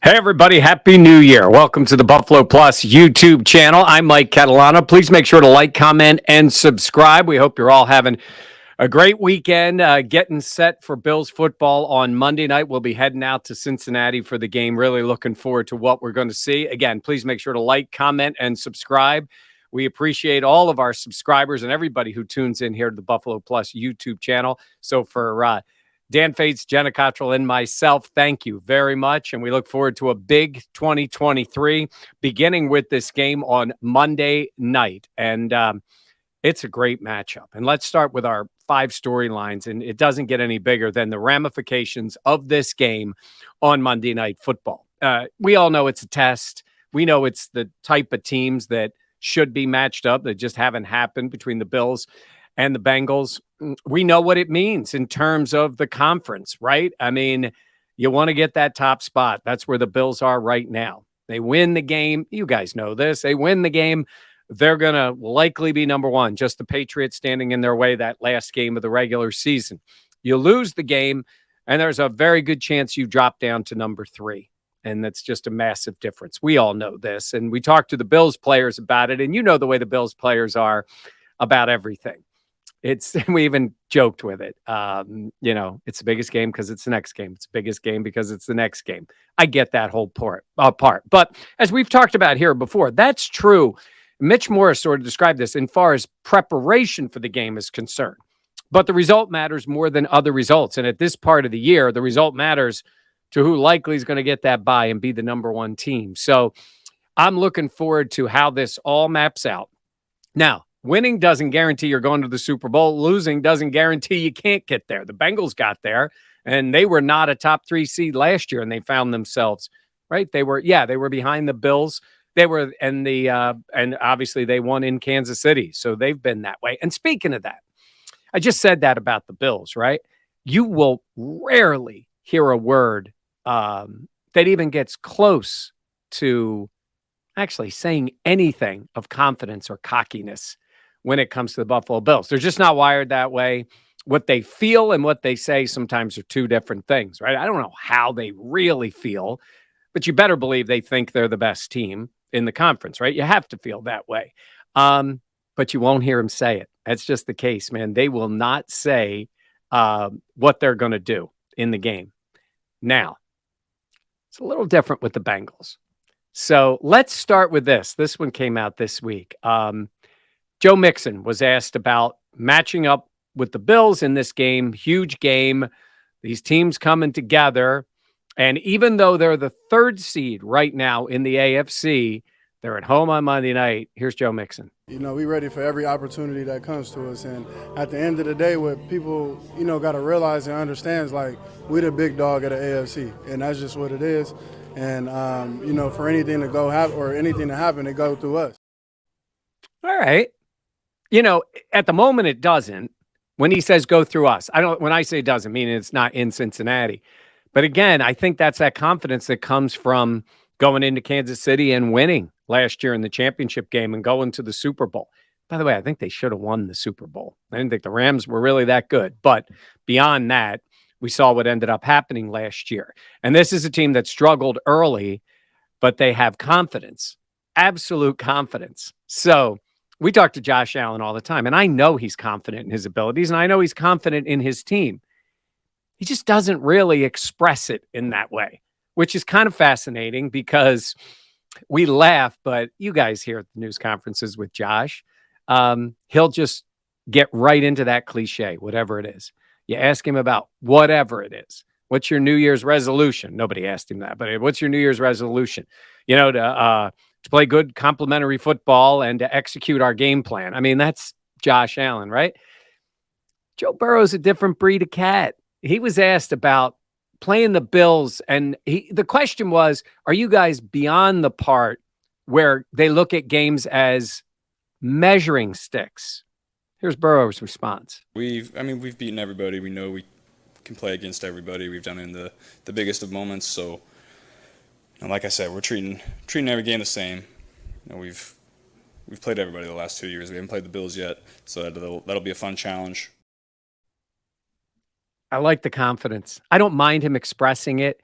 Hey, everybody. Happy New Year. Welcome to the Buffalo Plus YouTube channel. I'm Mike Catalano. Please make sure to like, comment, and subscribe. We hope you're all having a great weekend, getting set for Bills football on Monday night. We'll be heading out to Cincinnati for the game. Really looking forward to what we're going to see. Again, please make sure to like, comment, and subscribe. We appreciate all of our subscribers and everybody who tunes in here to the Buffalo Plus YouTube channel. So for Dan Fates, Jenna Cottrell, and myself, thank you very much. And we look forward to a big 2023, beginning with this game on Monday night. And it's a great matchup. And let's start with our 5 storylines. And it doesn't get any bigger than the ramifications of this game on Monday Night Football. We all know it's a test. We know it's the type of teams that should be matched up that just haven't happened between the Bills and the Bengals. We know what it means in terms of the conference, right? I mean, you want to get that top spot. That's where the Bills are right now. They win the game. You guys know this. They win the game. They're going to likely be number 1, just the Patriots standing in their way that last game of the regular season. You lose the game, and there's a very good chance you drop down to number 3. And that's just a massive difference. We all know this. And we talked to the Bills players about it. And you know the way the Bills players are about everything. We even joked with it. It's the biggest game because it's the next game. It's the biggest game because it's the next game. I get that whole part. But as we've talked about here before, that's true. Mitch Morris sort of described this in far as preparation for the game is concerned. But the result matters more than other results. And at this part of the year, the result matters to who likely is going to get that bye and be the number 1 team. So I'm looking forward to how this all maps out. Now, winning doesn't guarantee you're going to the Super Bowl. Losing doesn't guarantee you can't get there. The Bengals got there, and they were not a top 3 seed last year, and they found themselves, right? They were behind the Bills. They were, and obviously they won in Kansas City, so they've been that way. And speaking of that, I just said that about the Bills, right? You will rarely hear a word that even gets close to actually saying anything of confidence or cockiness when it comes to the Buffalo Bills. They're just not wired that way. What they feel and what they say sometimes are 2 different things, right? I don't know how they really feel, but you better believe they think they're the best team in the conference, right? You have to feel that way. But you won't hear them say it. That's just the case, man. They will not say what they're going to do in the game. Now, it's a little different with the Bengals. So let's start with this. This one came out this week. Joe Mixon was asked about matching up with the Bills in this game. Huge game. These teams coming together. And even though they're the 3rd seed right now in the AFC, they're at home on Monday night. Here's Joe Mixon. We ready for every opportunity that comes to us. And at the end of the day, what people, got to realize and understand is, like, we're the big dog of the AFC. And that's just what it is. And, for anything to go happen or anything to happen, it go through us. All right. At the moment, it doesn't. When he says go through us, when I say it doesn't mean it's not in Cincinnati. But again, I think that's that confidence that comes from going into Kansas City and winning last year in the championship game and going to the Super Bowl. By the way, I think they should have won the Super Bowl. I didn't think the Rams were really that good. But beyond that, we saw what ended up happening last year. And this is a team that struggled early, but they have confidence, absolute confidence. So we talk to Josh Allen all the time, and I know he's confident in his abilities, and I know he's confident in his team. He just doesn't really express it in that way, which is kind of fascinating because we laugh, but you guys hear at the news conferences with Josh, he'll just get right into that cliche, whatever it is. You ask him about whatever it is. What's your New Year's resolution? Nobody asked him that, but what's your New Year's resolution? To play good complementary football and to execute our game plan. I mean, that's Josh Allen, right? Joe Burrow's a different breed of cat. He was asked about playing the Bills, and the question was, are you guys beyond the part where they look at games as measuring sticks? Here's Burrows' response. We've beaten everybody. We know we can play against everybody. We've done it in the biggest of moments. So, like I said, we're treating every game the same. We've played everybody the last 2 years. We haven't played the Bills yet, so that'll be a fun challenge. I like the confidence. I don't mind him expressing it.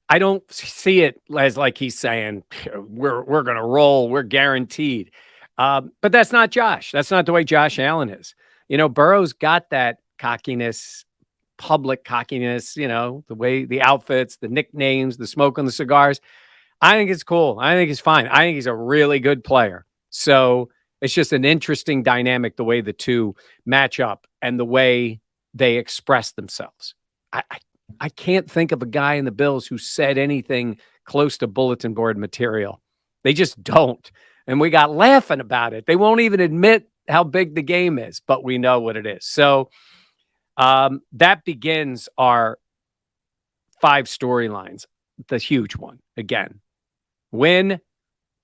I don't see it as like he's saying we're going to roll, we're guaranteed. But that's not Josh. That's not the way Josh Allen is. Burrow's got that cockiness, public cockiness. The way the outfits, the nicknames, the smoke on the cigars. I think it's cool. I think he's fine. I think he's a really good player. So it's just an interesting dynamic the way the two match up and the way they express themselves. I can't think of a guy in the Bills who said anything close to bulletin board material. They just don't. And we got laughing about it. They won't even admit how big the game is, but we know what it is. So that begins our 5 storylines. The huge one. Again, win,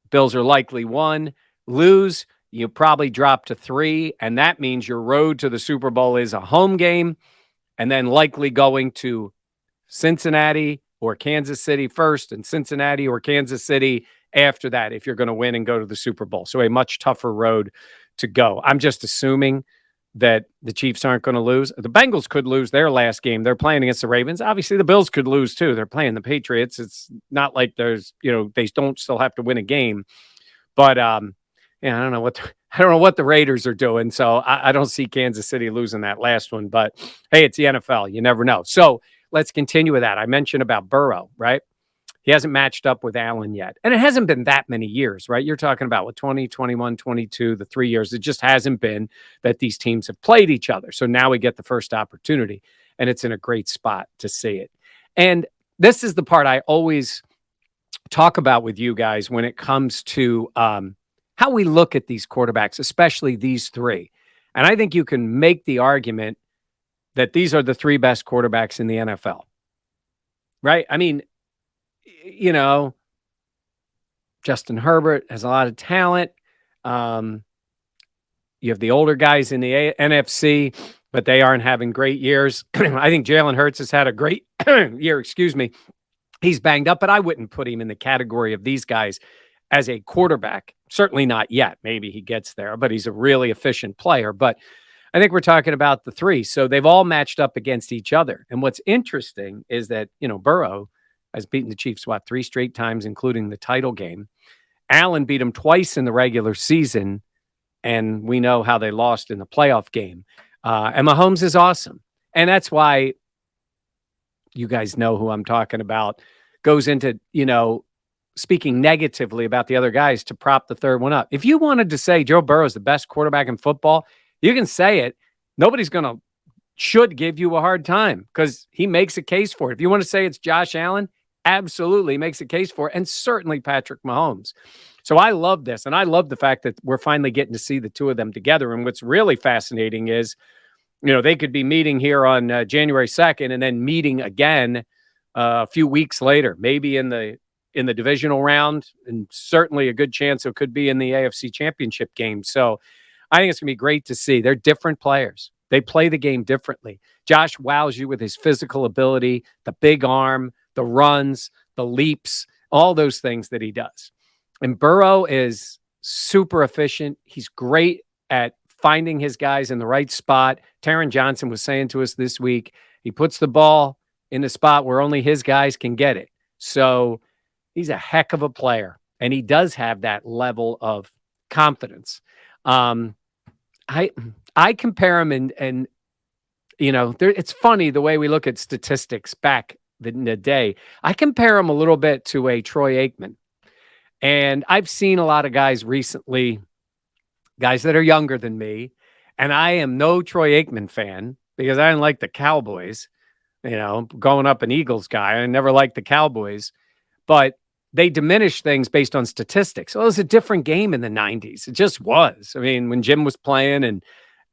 Bills are likely 1. Lose, you probably drop to 3. And that means your road to the Super Bowl is a home game and then likely going to Cincinnati or Kansas City first and Cincinnati or Kansas City after that if you're going to win and go to the Super Bowl. So a much tougher road to go. I'm just assuming that the Chiefs aren't going to lose. The Bengals could lose their last game. They're playing against the Ravens. Obviously, the Bills could lose too. They're playing the Patriots. It's not like there's, they don't still have to win a game. But I don't know what the Raiders are doing. So I don't see Kansas City losing that last one. But hey, it's the NFL. You never know. So let's continue with that. I mentioned about Burrow, right? He hasn't matched up with Allen yet. And it hasn't been that many years, right? You're talking about with 20, 21, 22, the 3 years. It just hasn't been that these teams have played each other. So now we get the first opportunity, and it's in a great spot to see it. And this is the part I always talk about with you guys when it comes to how we look at these quarterbacks, especially these 3. And I think you can make the argument that these are the 3 best quarterbacks in the NFL, right? I mean, Justin Herbert has a lot of talent. You have the older guys in the NFC, but they aren't having great years. I think Jalen Hurts has had a great year. Excuse me. He's banged up, but I wouldn't put him in the category of these guys as a quarterback. Certainly not yet. Maybe he gets there, but he's a really efficient player. But I think we're talking about the 3. So they've all matched up against each other. And what's interesting is that, Burrow has beaten the Chiefs, 3 straight times, including the title game. Allen beat him twice in the regular season, and we know how they lost in the playoff game. And Mahomes is awesome. And that's why you guys know who I'm talking about, goes into, speaking negatively about the other guys to prop the third one up. If you wanted to say Joe Burrow is the best quarterback in football, you can say it. Nobody's should give you a hard time because he makes a case for it. If you want to say it's Josh Allen, absolutely makes a case for it, and certainly Patrick Mahomes. So I love this, and I love the fact that we're finally getting to see the 2 of them together. And what's really fascinating is, they could be meeting here on January 2nd and then meeting again a few weeks later, maybe in the divisional round, and certainly a good chance it could be in the AFC Championship game. So I think it's going to be great to see. They're different players. They play the game differently. Josh wows you with his physical ability, the big arm, the runs, the leaps, all those things that he does. And Burrow is super efficient. He's great at finding his guys in the right spot. Taron Johnson was saying to us this week, he puts the ball in the spot where only his guys can get it. So he's a heck of a player, and he does have that level of confidence. I compare him and it's funny the way we look at statistics back in the day. I compare him a little bit to a Troy Aikman. And I've seen a lot of guys recently, guys that are younger than me, and I am no Troy Aikman fan because I didn't like the Cowboys. Growing up an Eagles guy, I never liked the Cowboys. But they diminish things based on statistics. Well, it was a different game in the 90s. It just was. I mean, when Jim was playing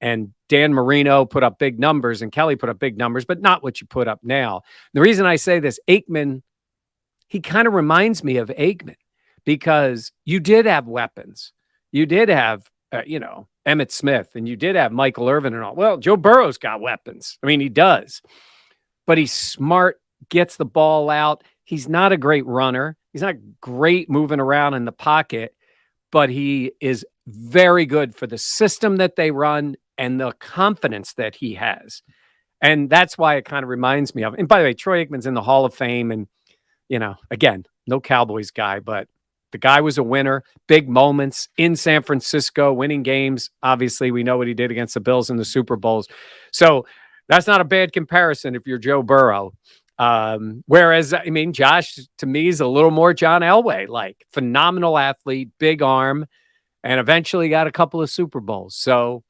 and Dan Marino put up big numbers and Kelly put up big numbers, but not what you put up now. The reason I say this, Aikman, he kind of reminds me of Aikman because you did have weapons. You did have, Emmitt Smith, and you did have Michael Irvin and all. Well, Joe Burrow's got weapons. I mean, he does. But he's smart, gets the ball out. He's not a great runner. He's not great moving around in the pocket, but he is very good for the system that they run and the confidence that he has. And that's why it kind of reminds me of. And by the way, Troy Aikman's in the Hall of Fame, and again, no Cowboys guy, but the guy was a winner, big moments in San Francisco, winning games. Obviously, we know what he did against the Bills in the Super Bowls. So that's not a bad comparison if you're Joe Burrow. Whereas, I mean, Josh, to me, is a little more John Elway, like phenomenal athlete, big arm, and eventually got a couple of Super Bowls. So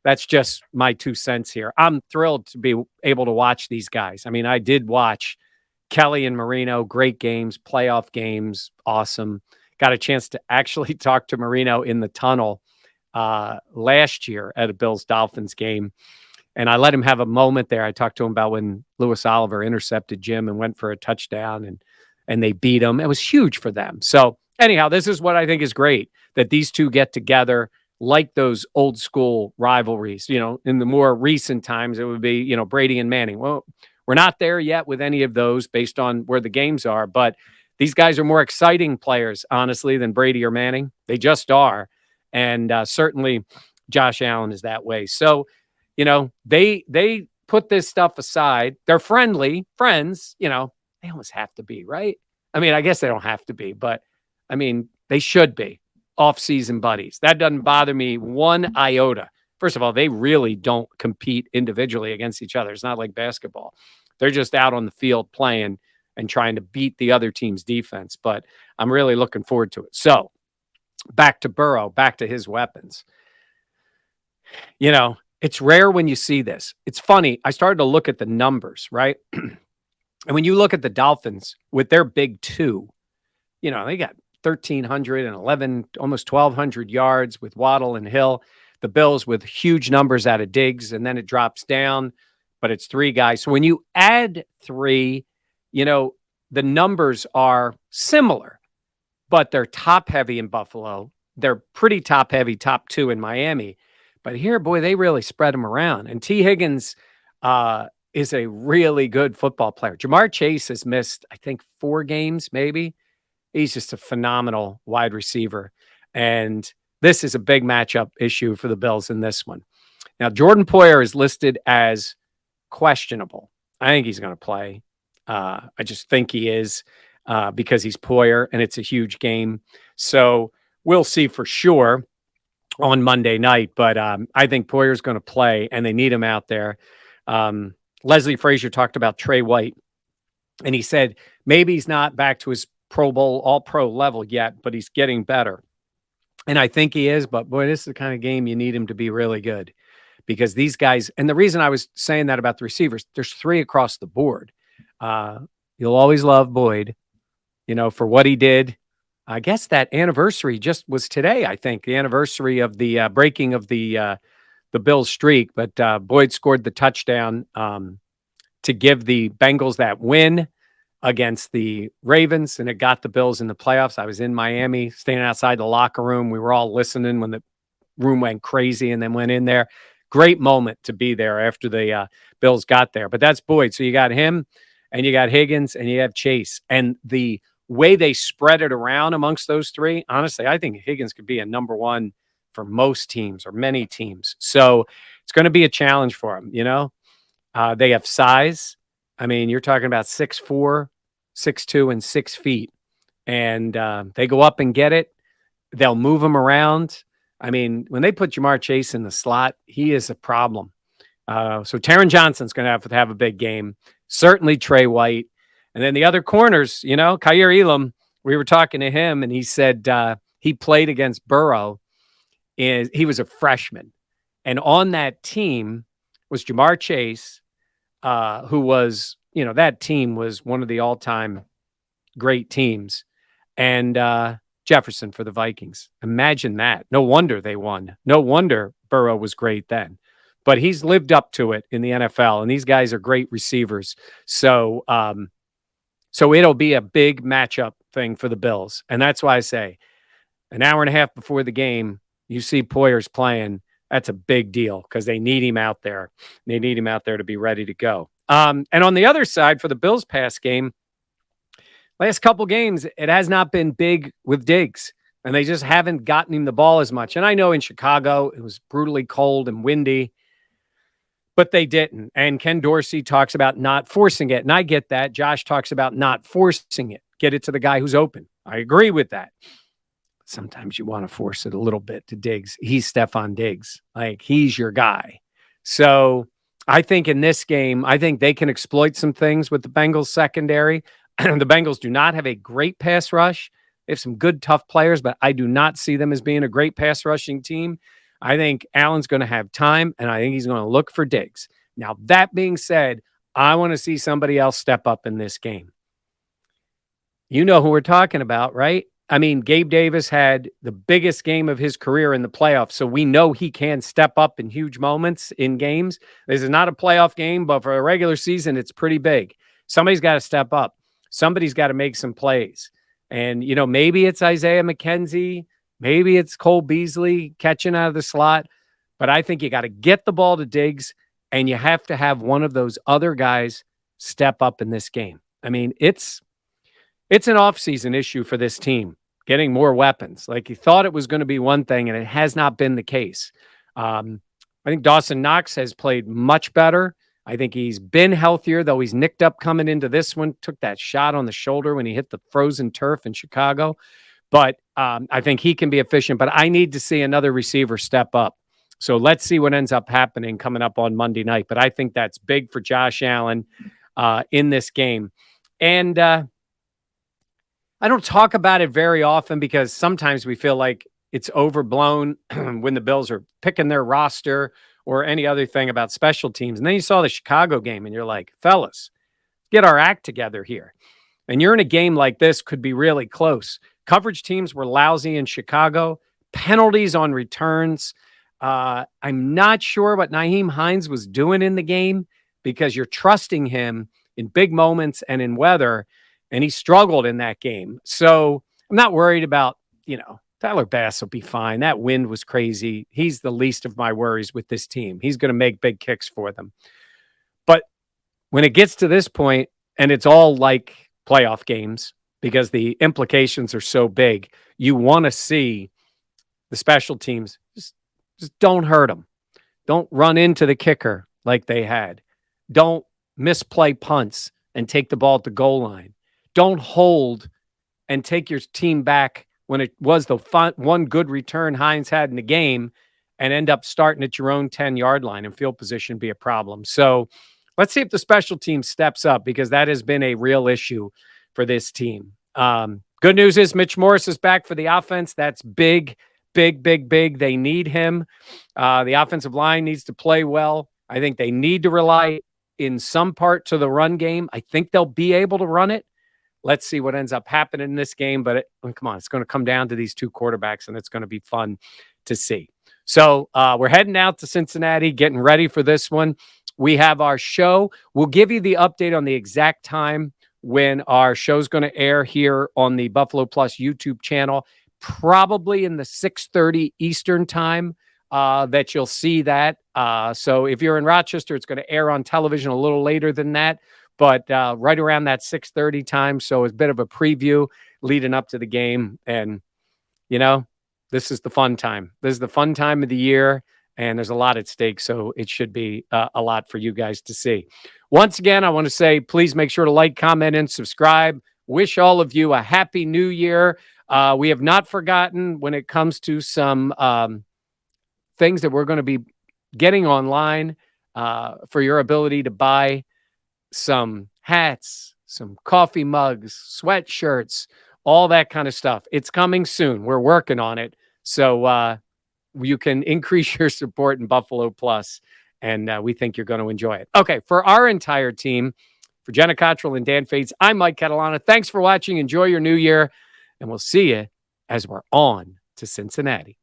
that's just my 2 cents here. I'm thrilled to be able to watch these guys. I mean, I did watch Kelly and Marino, great games, playoff games, awesome. Got a chance to actually talk to Marino in the tunnel last year at a Bills-Dolphins game. And I let him have a moment there. I talked to him about when Lewis Oliver intercepted Jim and went for a touchdown, and they beat him. It was huge for them. So anyhow, this is what I think is great, that these two get together like those old school rivalries. In the more recent times, it would be, Brady and Manning. Well, we're not there yet with any of those based on where the games are, but these guys are more exciting players, honestly, than Brady or Manning. They just are. And certainly Josh Allen is that way. So, they put this stuff aside. They're friends, they almost have to be, right? I mean, I guess they don't have to be, but I mean, they should be off-season buddies. That doesn't bother me one iota. First of all, they really don't compete individually against each other. It's not like basketball. They're just out on the field playing and trying to beat the other team's defense. But I'm really looking forward to it. So back to Burrow, back to his weapons. It's rare when you see this. It's funny. I started to look at the numbers, right? And when you look at the Dolphins with their big two, they got 1,311, almost 1,200 yards with Waddle and Hill. The Bills with huge numbers out of Diggs, and then it drops down, but it's 3 guys. So when you add 3, the numbers are similar, but they're top heavy in Buffalo. They're pretty top heavy, top 2 in Miami. But here, boy, they really spread them around. And T. Higgins is a really good football player. Jamar Chase has missed, I think, 4 games, maybe. He's just a phenomenal wide receiver. And this is a big matchup issue for the Bills in this one. Now, Jordan Poyer is listed as questionable. I think he's going to play. I just think he is because he's Poyer, and it's a huge game. So we'll see for sure on Monday night. But I think Poyer's going to play, and they need him out there. Leslie Frazier talked about Trey White, and he said maybe he's not back to his Pro Bowl, all-pro level yet, but he's getting better. And I think he is, but boy, this is the kind of game you need him to be really good, because these guys, and the reason I was saying that about the receivers, there's 3 across the board. You'll always love Boyd, for what he did. I guess that anniversary just was today, I think, the anniversary of the breaking of the Bills streak. But Boyd scored the touchdown to give the Bengals that win against the Ravens, and it got the Bills in the playoffs. I was in Miami, standing outside the locker room. We were all listening when the room went crazy and then went in there. Great moment to be there after the Bills got there. But that's Boyd. So you got him, and you got Higgins, and you have Chase. And the way they spread it around amongst those 3, honestly, I think Higgins could be a number 1 for most teams or many teams. So it's going to be a challenge for them. They have size. I mean, you're talking about 6'4", 6'2", and 6 feet. And they go up and get it. They'll move them around. I mean, when they put Jamar Chase in the slot, he is a problem. So Taron Johnson's going to have a big game. Certainly Trey White. And then the other corners, Khair Elam, we were talking to him, and he said he played against Burrow. He was a freshman. And on that team was Jamar Chase, who was, that team was one of the all-time great teams. And Jefferson for the Vikings. Imagine that. No wonder they won. No wonder Burrow was great then. But he's lived up to it in the NFL, and these guys are great receivers. So it'll be a big matchup thing for the Bills. And that's why I say an hour and a half before the game, you see Poyer's playing. That's a big deal because they need him out there. They need him out there to be ready to go. And on the other side, for the Bills pass game, last couple games, it has not been big with Diggs, and they just haven't gotten him the ball as much. And I know in Chicago, it was brutally cold and windy, but they didn't. And Ken Dorsey talks about not forcing it, and I get that. Josh talks about not forcing it. get it to the guy who's open. I agree with that. Sometimes you want to force it a little bit to Diggs. He's Stephon Diggs. Like, he's your guy. So I think in this game, I think they can exploit some things with the Bengals secondary. The Bengals do not have a great pass rush. They have some good, tough players, but I do not see them as being a great pass rushing team. I think Allen's going to have time, and I think he's going to look for Diggs. Now, that being said, I want to see somebody else step up in this game. You know who we're talking about, right? I mean, Gabe Davis had the biggest game of his career in the playoffs, so we know he can step up in huge moments in games. This is not a playoff game, but for a regular season, it's pretty big. Somebody's got to step up. Somebody's got to make some plays. And, you know, maybe it's Isaiah McKenzie. Maybe it's Cole Beasley catching out of the slot. But I think you got to get the ball to Diggs, and you have to have one of those other guys step up in this game. I mean, it's an offseason issue for this team, getting more weapons. Like, you thought it was going to be one thing, and it has not been the case. I think Dawson Knox has played much better. I think he's been healthier, though he's nicked up coming into this one, took that shot on the shoulder when he hit the frozen turf in Chicago. But I think he can be efficient, but I need to see another receiver step up. So let's see what ends up happening coming up on Monday night. But I think that's big for Josh Allen in this game. And I don't talk about it very often because sometimes we feel like it's overblown when the Bills are picking their roster or any other thing about special teams. And then you saw the Chicago game and you're like, fellas, get our act together here. And you're in a game like this, could be really close. Coverage teams were lousy in Chicago. Penalties on returns. I'm not sure what Nyheim Hines was doing in the game because you're trusting him in big moments and in weather, and he struggled in that game. So I'm not worried about, Tyler Bass will be fine. That wind was crazy. He's the least of my worries with this team. He's going to make big kicks for them. But when it gets to this point, and it's all like playoff games because the implications are so big, you want to see the special teams just don't hurt them. Don't run into the kicker like they had. Don't misplay punts and take the ball at the goal line. Don't hold and take your team back when it was the one good return Hines had in the game and end up starting at your own 10-yard line and field position be a problem. So let's see if the special team steps up because that has been a real issue for this team. Good news is Mitch Morse is back for the offense. That's big. They need him. The offensive line needs to play well. I think they need to rely in some part to the run game. I think they'll be able to run it. Let's see what ends up happening in this game. But come on, it's going to come down to these two quarterbacks, and it's going to be fun to see. So we're heading out to Cincinnati, getting ready for this one. We have our show. We'll give you the update on the exact time when our show's going to air here on the Buffalo Plus YouTube channel, probably in the 6:30 Eastern time that you'll see that. So if you're in Rochester, it's going to air on television a little later than that. But right around that 6:30 time. So it's a bit of a preview leading up to the game. And, this is the fun time. This is the fun time of the year, and there's a lot at stake. So it should be a lot for you guys to see. Once again, I want to say, please make sure to like, comment, and subscribe. Wish all of you a happy new year. We have not forgotten when it comes to some things that we're going to be getting online for your ability to buy some hats, some coffee mugs, sweatshirts, all that kind of stuff. It's coming soon. We're working on it. So you can increase your support in Buffalo Plus, and we think you're going to enjoy it. Okay, for our entire team, for Jenna Cottrell and Dan Fates, I'm Mike Catalana. Thanks for watching. Enjoy your new year, and we'll see you as we're on to Cincinnati.